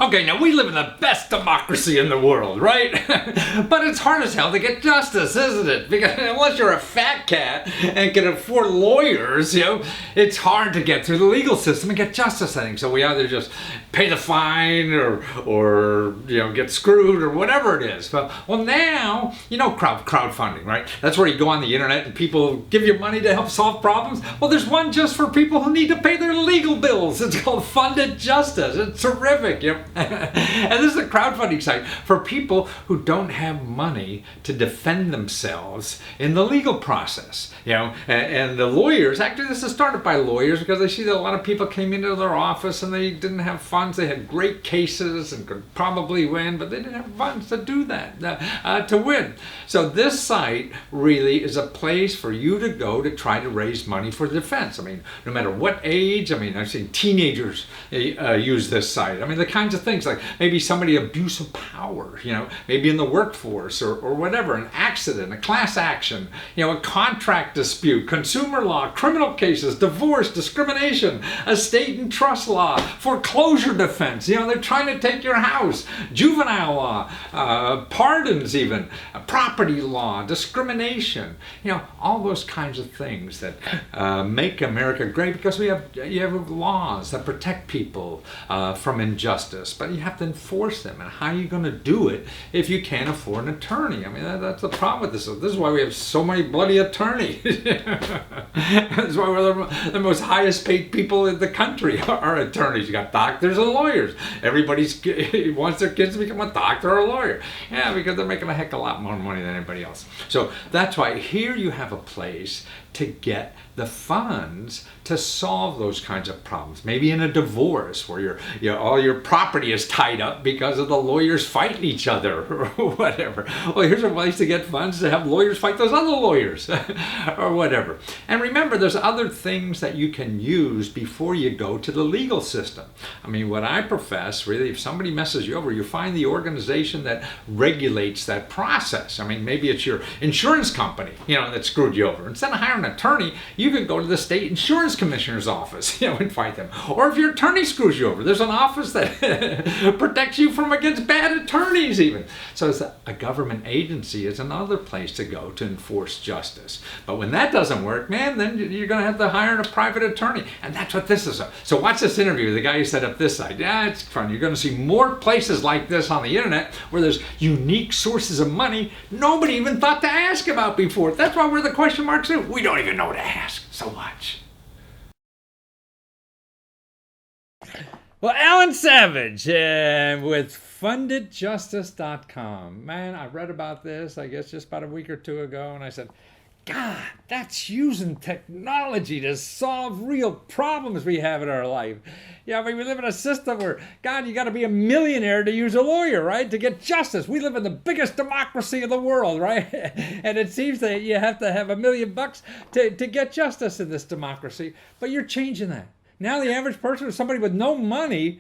Okay, now we live in the best democracy in the world, right? But it's hard as hell to get justice, isn't it? Because unless you're a fat cat and can afford lawyers, it's hard to get through the legal system and get justice, I think. So we either just pay the fine or get screwed or whatever it is. Well, now, crowdfunding, right? That's where you go on the internet and people give you money to help solve problems. Well, there's one just for people who need to pay their legal bills. It's called Funded Justice. It's terrific. And this is a crowdfunding site for people who don't have money to defend themselves in the legal process. And the lawyers, actually this is started by lawyers because I see that a lot of people came into their office and they didn't have funds. They had great cases and could probably win, but they didn't have funds to do that, to win. So this site really is a place for you to go to try to raise money for defense. I mean, no matter what age, I've seen teenagers use this site. The kinds of things like maybe somebody abuse of power, maybe in the workforce or whatever, an accident, a class action, a contract dispute, consumer law, criminal cases, divorce, discrimination, estate and trust law, foreclosure defense, they're trying to take your house, juvenile law, pardons even, property law, discrimination, all those kinds of things that make America great because you have laws that protect people from injustice, but you have to enforce them. And how are you going to do it if you can't afford an attorney? That's the problem with this. This is why we have so many bloody attorneys. That's why we're the most highest paid people in the country are attorneys. You got doctors and lawyers. Everybody wants their kids to become a doctor or a lawyer. Yeah, because they're making a heck of a lot more money than anybody else. So that's why here you have a place to get the funds to solve those kinds of problems. Maybe in a divorce where all your property is tied up because of the lawyers fighting each other or whatever. Well, here's a place to get funds to have lawyers fight those other lawyers or whatever. And remember, there's other things that you can use before you go to the legal system. What I profess, really, if somebody messes you over, you find the organization that regulates that process. Maybe it's your insurance company, that screwed you over. Instead of hiring an attorney, you could go to the state insurance commissioner's office, and fight them. Or if your attorney screws you over, there's an office that protects you from against bad attorneys even. So it's a government agency is another place to go to enforce justice. But when that doesn't work, man, then you're going to have to hire a private attorney. And that's what this is. So watch this interview with the guy who set up this site. Yeah, it's fun. You're going to see more places like this on the internet where there's unique sources of money nobody even thought to ask about before. That's why we're the question marks. We don't even know to ask so much. Well, Alan Savage with fundedjustice.com. Man, I read about this, I guess, just about a week or two ago, and I said, God, that's using technology to solve real problems we have in our life. We live in a system where, God, you got to be a millionaire to use a lawyer, right? To get justice. We live in the biggest democracy in the world, right? And it seems that you have to have $1 million to get justice in this democracy. But you're changing that. Now the average person or somebody with no money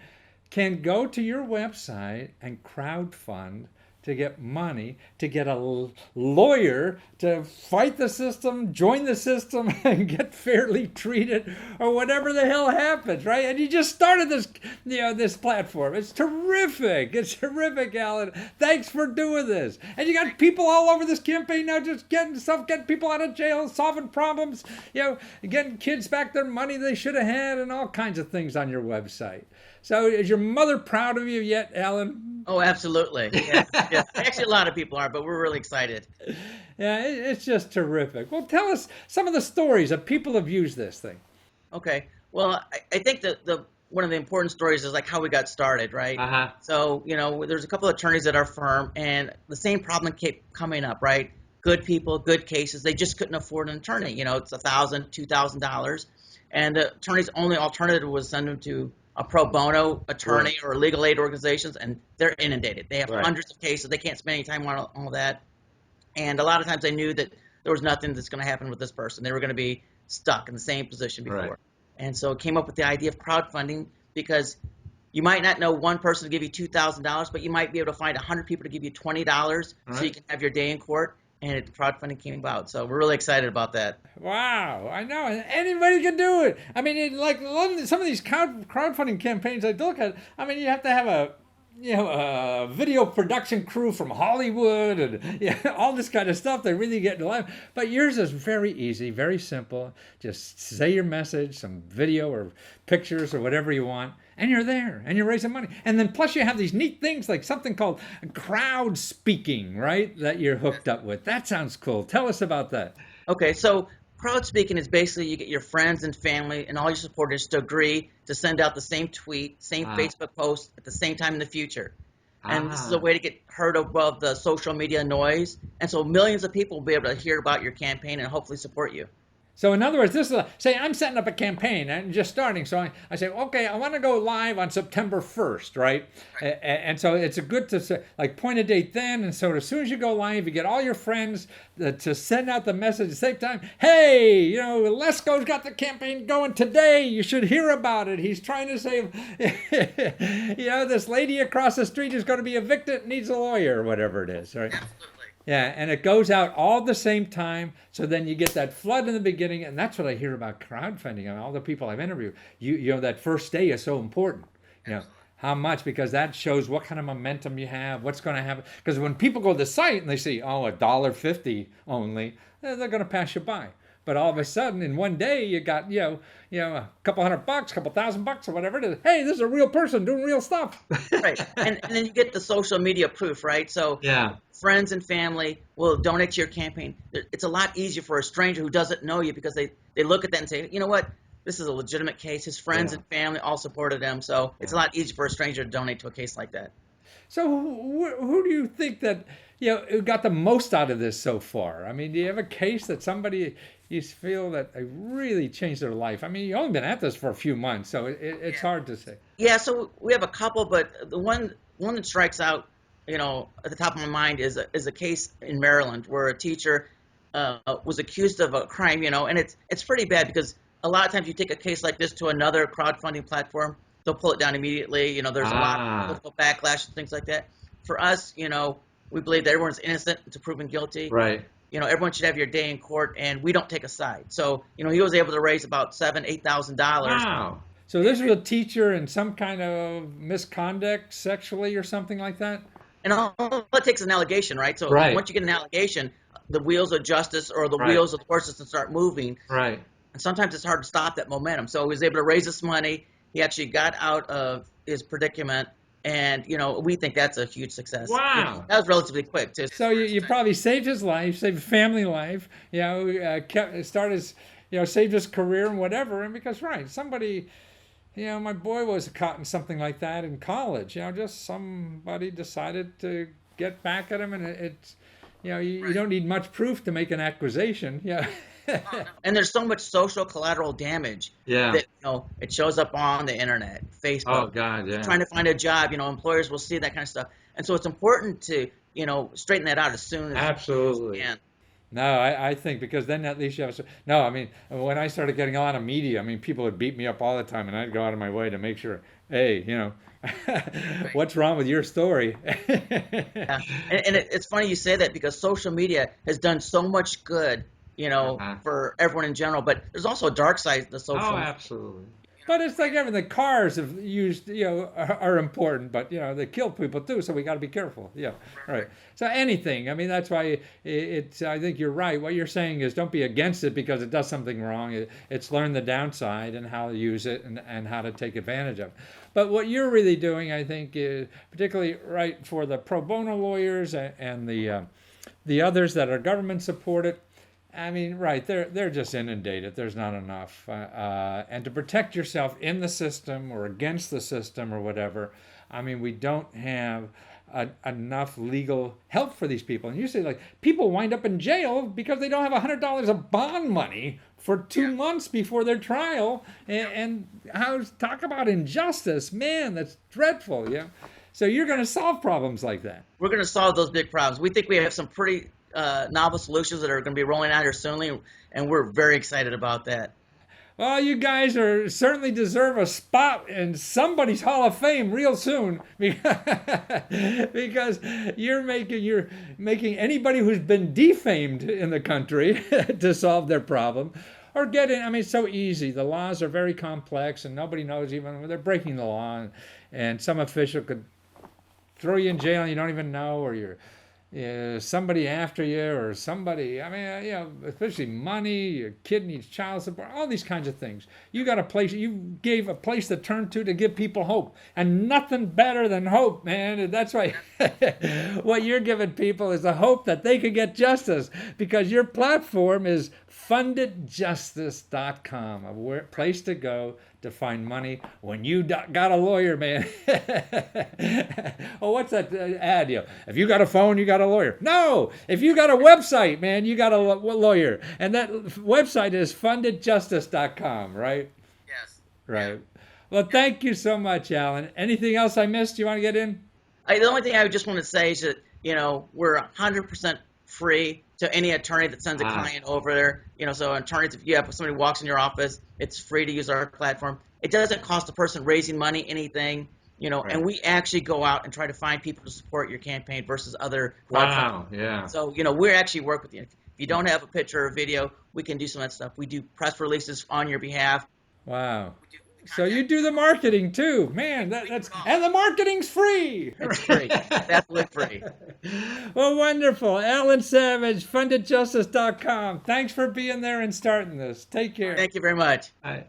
can go to your website and crowdfund to get money, to get a lawyer to fight the system, join the system, and get fairly treated, or whatever the hell happens, right? And you just started this, this platform. It's terrific. It's terrific, Alan. Thanks for doing this. And you got people all over this campaign now just getting people out of jail, solving problems, getting kids back their money they should have had, and all kinds of things on your website. So is your mother proud of you yet, Alan? Oh, absolutely. Yeah. Actually, a lot of people are, but we're really excited. Yeah, it's just terrific. Well, tell us some of the stories of people who've used this thing. Okay. Well, I think that one of the important stories is like how we got started, right? Uh-huh. So, there's a couple of attorneys at our firm, and the same problem kept coming up, right? Good people, good cases. They just couldn't afford an attorney. It's $1,000, $2,000. And the attorney's only alternative was send them to a pro bono attorney or legal aid organizations, and they're inundated. They have hundreds of cases. They can't spend any time on all that. And a lot of times they knew that there was nothing that's going to happen with this person. They were going to be stuck in the same position before. Right. And so it came up with the idea of crowdfunding, because you might not know one person to give you $2,000, but you might be able to find 100 people to give you $20 so you can have your day in court. And crowdfunding came about. So we're really excited about that. Wow, I know. Anybody can do it. Some of these crowdfunding campaigns I look at, you have to have video production crew from Hollywood and all this kind of stuff. They really get in live. But yours is very easy, very simple. Just say your message, some video or pictures or whatever you want, and you're there and you're raising money. And then plus you have these neat things like something called crowd speaking, right? That you're hooked up with. That sounds cool. Tell us about that. Okay, so crowd speaking is basically you get your friends and family and all your supporters to agree to send out the same tweet, same Facebook post at the same time in the future. And this is a way to get heard above the social media noise. And so millions of people will be able to hear about your campaign and hopefully support you. So in other words, this is say I'm setting up a campaign and just starting. So I say, okay, I want to go live on September 1st, right? And so it's a good to say, like point a date then. And so as soon as you go live, you get all your friends to send out the message at the same time. Hey, Lesko's got the campaign going today. You should hear about it. He's trying to save, this lady across the street is going to be evicted, needs a lawyer, or whatever it is, right? Absolutely. Yeah, and it goes out all at the same time. So then you get that flood in the beginning, and that's what I hear about crowdfunding. I mean, all the people I've interviewed, that first day is so important. How much? Because that shows what kind of momentum you have, what's going to happen. Because when people go to the site and they see, $1.50 only, they're going to pass you by. But all of a sudden, in one day, you got a couple $100, couple $1,000 or whatever it is. Hey, this is a real person doing real stuff. Right, and then you get the social media proof, right? So friends and family will donate to your campaign. It's a lot easier for a stranger who doesn't know you because they look at that and say, you know what, this is a legitimate case. His friends and family all supported him, so it's a lot easier for a stranger to donate to a case like that. So who do you think that who got the most out of this so far? I mean, do you have a case that somebody you feel that they really changed their life? I mean, you've only been at this for a few months, so it's hard to say. Yeah, so we have a couple, but the one that strikes out, at the top of my mind is a case in Maryland where a teacher was accused of a crime, and it's pretty bad because a lot of times you take a case like this to another crowdfunding platform, they'll pull it down immediately. There's a lot of political backlash and things like that. For us, we believe that everyone's innocent until proven guilty. Right. Everyone should have your day in court, and we don't take a side. So, he was able to raise about $8,000. Wow. So this was a teacher in some kind of misconduct sexually or something like that? And all it takes is an allegation, right? So once you get an allegation, the wheels of justice or the wheels of the horses can start moving. Right. And sometimes it's hard to stop that momentum. So he was able to raise this money. He actually got out of his predicament. And, we think that's a huge success. Wow. That was relatively quick, too. So you probably saved his life, saved family life, saved his career and whatever. And because, somebody, my boy was caught in something like that in college. Just somebody decided to get back at him. And it's, you don't need much proof to make an accusation. Yeah. And there's so much social collateral damage that it shows up on the internet, Facebook. Oh God, yeah. Trying to find a job, employers will see that kind of stuff, and so it's important to straighten that out as soon as absolutely you can. No, I think because then at least you have. No, I mean when I started getting a lot of media, people would beat me up all the time, and I'd go out of my way to make sure, hey, what's wrong with your story? Yeah. And it's funny you say that because social media has done so much good. For everyone in general, but there's also a dark side to the social. Oh, absolutely. But it's like everything. Cars have used, are important, but they kill people too. So we got to be careful. Yeah, right. So anything. That's why it's. I think you're right. What you're saying is don't be against it because it does something wrong. It's learn the downside and how to use it and how to take advantage of it. But what you're really doing, I think, is particularly right for the pro bono lawyers and the others that are government supported. They're just inundated. There's not enough. And to protect yourself in the system or against the system or whatever, we don't have enough legal help for these people. And you say, people wind up in jail because they don't have $100 of bond money for 2 months before their trial. And talk about injustice. Man, that's dreadful. Yeah. So you're going to solve problems like that. We're going to solve those big problems. We think we have some pretty novel solutions that are going to be rolling out here soon, and we're very excited about that. Well, you guys certainly deserve a spot in somebody's Hall of Fame real soon because you're making anybody who's been defamed in the country to solve their problem or get in. It's so easy. The laws are very complex, and nobody knows even when they're breaking the law, and some official could throw you in jail and you don't even know, or you're somebody after you, or somebody, I mean, especially money, your kid needs child support, all these kinds of things. You got a place, you gave a place to turn to give people hope, and nothing better than hope, man. And that's why what you're giving people is the hope that they could get justice, because your platform is fundedjustice.com, a place to go to find money when you got a lawyer, man. Oh, what's that ad? If you got a phone, you got a lawyer. No, if you got a website, man, you got a lawyer. And that website is fundedjustice.com, right? Yes. Right. Well, thank you so much, Alan. Anything else I missed you want to get in? The only thing I just want to say is that, we're 100% free to any attorney that sends a client over there. So attorneys, if you have somebody walks in your office, it's free to use our platform. It doesn't cost the person raising money anything, Right. And we actually go out and try to find people to support your campaign versus other Wow, yeah. So, we actually work with you. If you don't have a picture or video, we can do some of that stuff. We do press releases on your behalf. Wow. So you do the marketing too, man. That's and the marketing's free. It's free, definitely free. Well, wonderful, Alan Savage, fundedjustice.com. Thanks for being there and starting this. Take care. Thank you very much. Bye.